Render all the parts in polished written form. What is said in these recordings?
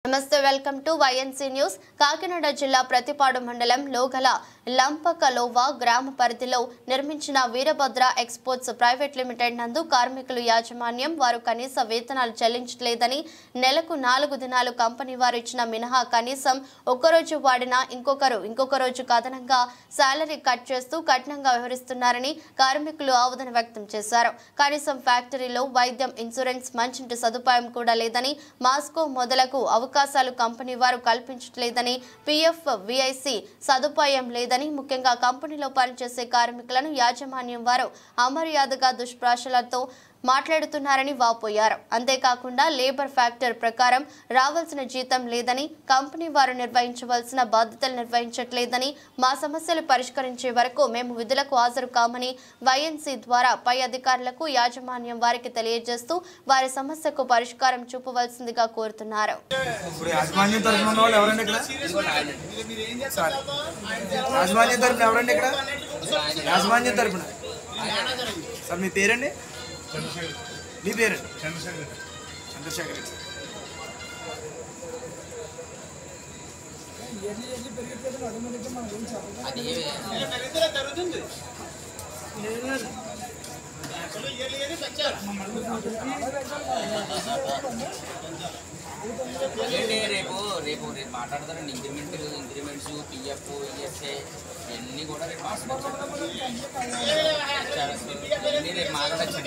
నమస్తే welcome to YNC news. Kakinada జిల్లా ప్రతిపాడు మండలం లోగల లంపకలోవా గ్రామ పరిధిలో నిర్మించిన వీరభద్ర ఎక్స్పోర్ట్స్ ప్రైవేట్ లిమిటెడ్ నందు కార్మికులు యాజమాన్యం వారు కనీస వేతనాలు చెల్లించలేదని, నెలకు 4 దినాలు కంపెనీ వారు ఇచ్చిన మినహా కనీసం ఒక్కరోజు వాడినా ఇంకొక రోజు అదనంగా సాలరీ కట్ చేస్తూ కఠినంగా వ్యవహరిస్తున్నారని కార్మికులు ఆవేదన వ్యక్తం చేశారు. కనీసం ఫ్యాక్టరీలో వైద్యం, ఇన్సూరెన్స్, మంచినీటి సదుపాయం కూడా లేదని, మాస్కో మొదలకు అవకాశాలు కంపెనీ వారు కల్పించట్లేదని, PF, VIC సదుపాయం లేదని, ముఖ్యంగా కంపెనీలో పనిచేసే కార్మికులను యాజమాన్యం వారు అమర్యాదగా దుష్ప్రాషలతో మాట్లాడుతున్నారని వాపోయారు. అంతేకాకుండా లేబర్ ఫ్యాక్టర్ ప్రకారం రావాల్సిన జీతం లేదని, కంపెనీ వారు నిర్వహించవలసిన బాధ్యతలు నిర్వహించట్లేదని, మా సమస్యలు పరిష్కరించే వరకు మేము విధులకు హాజరు కామని YNC ద్వారా పై అధికారులకు యాజమాన్యం వారికి తెలియజేస్తూ వారి సమస్యకు పరిష్కారం చూపవలసిందిగా కోరుతున్నారు. మీ పేరండి? చంద్రశేఖర్. రేపు మాట్లాడతారండి. ఇంక్రిమెంట్స్, PF, ESA ఇవన్నీ కూడా రేపు మాట్లాడచ్చు. రేపు మాట్లాడచ్చు.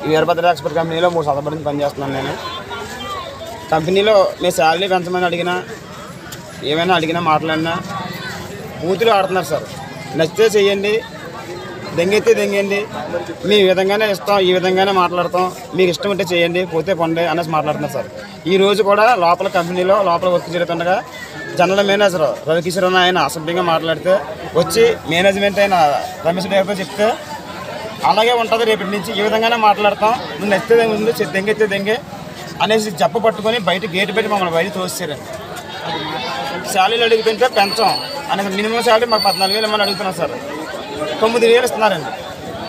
ఈ వీరభద్ర ఎక్స్పోర్ట్ కంపెనీలో 3 సంవత్సరాల నుంచి పనిచేస్తున్నాను. నేను కంపెనీలో మీ శాలరీ పెంచమని అడిగినా, ఏమైనా అడిగినా, మాట్లాడినా బూతులు ఆడుతున్నారు సార్. నచ్చితే చెయ్యండి, దెంగెత్తే దెంగండి, మీ విధంగానే ఇస్తాం, ఈ విధంగానే మాట్లాడతాం, మీకు ఇష్టం ఉంటే చేయండి, పోతే పొండి అనేసి మాట్లాడుతున్నారు సార్. ఈరోజు కూడా లోపల కంపెనీలో వర్క్ జరుగుతుండగా జనరల్ మేనేజర్ రవికిషోర్ ఆయన అసభ్యంగా మాట్లాడితే వచ్చి మేనేజ్మెంట్ అయిన రమేష్ గారితో చెప్తే అలాగే ఉంటుంది, రేపటి నుంచి ఈ విధంగానే మాట్లాడతాం, నువ్వు నచ్చితే ముందు దెంగెత్తే దెంగే అనేసి జప్ప పట్టుకొని బయట గేటు పెట్టి మమ్మల్ని బయట తోసేసారండి. శాలరీలు అడుగుతుంటే పెంచాం అనేసి మినిమం శాలరీ మాకు 14,000 ఇవ్వమని అడుగుతున్నాం సార్. 9,000 ఇస్తున్నారండి.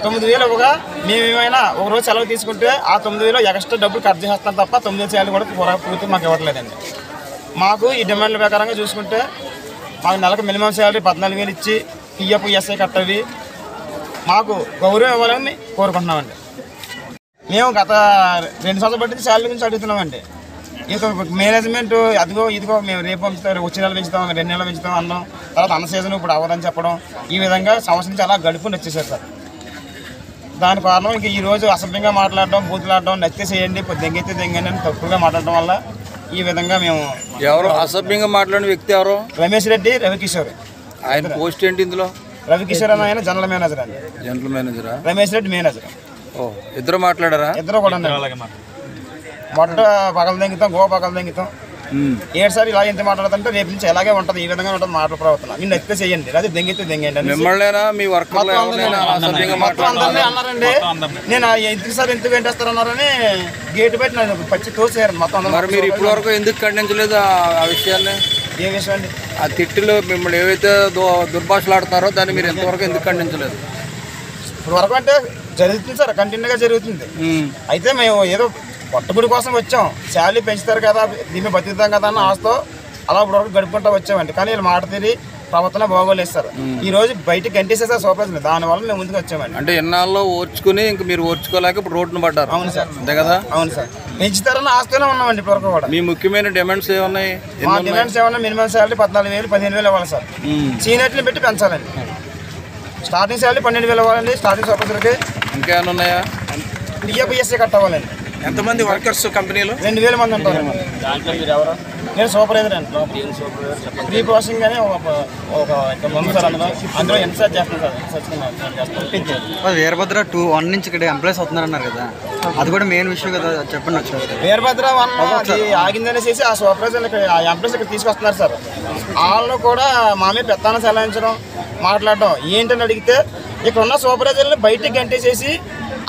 9,000 ఇవ్వగా మేమేమైనా ఒకరోజు సెలవు తీసుకుంటే ఆ 9,000 ఎక్స్ట్రా డబ్బులు కట్ చేస్తాం తప్ప 9,000 శాలరీ కూడా పూర్తి మాకు ఇవ్వట్లేదండి. మాకు ఈ డిమాండ్ల ప్రకారంగా చూసుకుంటే మాకు నెలకు మినిమం శాలరీ 14,000 ఇచ్చి PF, ESA కట్టవి మాకు గౌరవం ఇవ్వాలని కోరుకుంటున్నామండి. మేము గత 2 సంవత్సరాలు బట్టి శాలరీ గురించి అడుగుతున్నామండి. ఇంకా మేనేజ్మెంట్ అదిగో ఇదిగో మేము రేపు పంచుతాం, వచ్చే నెల పెంచుతాం, 2 నెలలు పెంచుతాం అన్నాం. తర్వాత అన్న సీజన్ ఇప్పుడు అవ్వదని చెప్పడం, ఈ విధంగా సంవత్సరం నుంచి అలా గడుపుని వచ్చేసారు సార్. దాని కారణం ఇంక ఈరోజు అసభ్యంగా మాట్లాడడం, బూతులాడడం, నచ్చితే చేయండి, దెంగైతే దెంగండి అని తప్పుగా మాట్లాడడం వల్ల ఈ విధంగా మేము. ఎవరు అసభ్యంగా మాట్లాడిన వ్యక్తి ఎవరు? రమేష్ రెడ్డి, రవికిషోర్. ఆయన పోస్ట్ ఏంటి ఇందులో? రవికిషోర్ అని ఆయన జనరల్ మేనేజర్ అండి. జనరల్ మేనేజరా? రమేష్ రెడ్డి మేనేజర్. ఓ, ఇద్దరు మాట్లాడారా? ఇద్దరు కూడా మొట్ట పగలు దెంగుతాం, పగలు దెంగుతాం. 7 సార్లు ఇలా ఎంత మాట్లాడుతుంటే రేపు నుంచి ఎలాగే ఉంటుంది, ఈ విధంగా ఉంటుంది మాటల ప్రవర్తన. మీరు నచ్చితే చేయండి, లేదా దెంగితే దెంగండి. మిమ్మల్ని మీ వర్కర్లు అన్నారండి. నేను ఎందుకు వెంటేస్తారన్నారని గేటు పెట్టి నన్ను పచ్చి తోసేయారు మొత్తం. మరి మీరు ఇప్పటి వరకు ఎందుకు ఖండించలేదు ఆ విషయాన్ని? ఏ విషయం అండి? ఆ తిట్టులు మిమ్మల్ని ఏవైతే దుర్భాషలాడుతారో దాన్ని మీరు ఎంతవరకు ఎందుకు ఖండించలేదు? ఇప్పుడు వరకు అంటే జరుగుతుంది సార్, కంటిన్యూగా జరుగుతుంది. అయితే మేము ఏదో పట్టుబడి కోసం వచ్చాం, శాలరీ పెంచుతారు కదా, దీన్ని బతుకుతాం కదా అన్న ఆశతో అలా ఇప్పుడు వరకు గడుపుకుంటూ వచ్చామండి. కానీ వీళ్ళు మాట తీరి ప్రవర్తన బాగోలేస్తారు. ఈ రోజు బయటకు గంటేసేసారు సూపర్వైజర్, దానివల్ల మేము ముందుకు వచ్చామండి. అంటే ఎన్నాళ్ళు ఓర్చుకుని ఇంక మీరు ఓర్చుకోలేక ఇప్పుడు రోడ్డును పడ్డారు. అవును సార్, అంతే కదా? అవును సార్, పెంచుతారని ఆస్తూనే ఉన్నామండి ఇప్పుడు వరకు కూడా. మీ ముఖ్యమైన డిమాండ్స్ ఏమున్నాయి? మా డిమాండ్స్ ఏమన్నా మినిమం శాలరీ 14,000, 15,000 ఇవ్వాలి సార్. సీనియర్లు పెట్టి పెంచాలండి. స్టార్టింగ్ శాలరీ 12,000 ఇవ్వాలండి స్టార్టింగ్ సూపర్వైజర్కి. ఇంకేమైనా ఉన్నాయా? PF, ESA కట్టవాలండి. ఎంతమంది వర్కర్స్ కంపెనీలో? 2,000 మంది ఉంటారు. నేను సూపర్వైజర్ అండి. ప్రీ ప్రాసెసింగ్ అని ఒక ఉంది సార్. అందులో ఇన్ఛార్జ్ చేస్తున్నాను సార్. వీరభద్ర 1 నుంచి ఇక్కడ ఎంప్లాయీస్ అవుతున్నారన్నారు కదా, అది కూడా మెయిన్ విషయం కదా, చెప్పండి ఒకసారి. వీరభద్ర 1 ఆగిందనేసి ఆ సూపర్వైజర్ ఆ ఎంప్లాయీస్ ఇక్కడ తీసుకొస్తున్నారు సార్. వాళ్ళు కూడా మా మీద పెత్తనం చెలాయించడం మాట్లాడడం ఏంటని అడిగితే ఇక్కడ ఉన్న సూపర్వైజర్ని బయటికి గంటేసేసి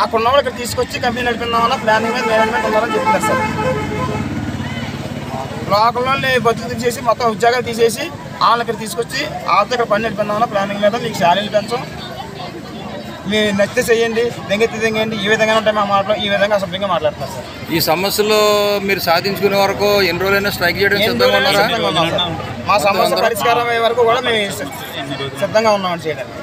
అక్కడ ఉన్న వాళ్ళు ఇక్కడ తీసుకొచ్చి కంపెనీ నడిపిందామన్న ప్లానింగ్ మీద మేనేజ్మెంట్ ఉన్నారని చెప్తున్నారు సార్. లోకల్లోని బతుకు తీసేసి మొత్తం ఉద్యోగాలు తీసేసి వాళ్ళని ఇక్కడ తీసుకొచ్చి వాళ్ళతో ఇక్కడ పని నడిపిందామన్న ప్లానింగ్ మీద మీకు శాలరీలు పెంచం, మీరు నచ్చితే చెయ్యండి, దెంగెత్తి దెంగండి, ఈ విధంగా ఉంటాయి మా మాటలు, ఈ విధంగా అసభ్యంగా మాట్లాడుతున్నారు సార్. ఈ సమస్యలు మీరు సాధించుకునే వరకు ఎన్ని రోజులైనా స్ట్రైక్ చేయడం సిద్ధంగా ఉన్నారా? మా సమస్య పరిష్కారం అయ్యే వరకు కూడా మేము సిద్ధంగా ఉన్నామని చేయడానికి.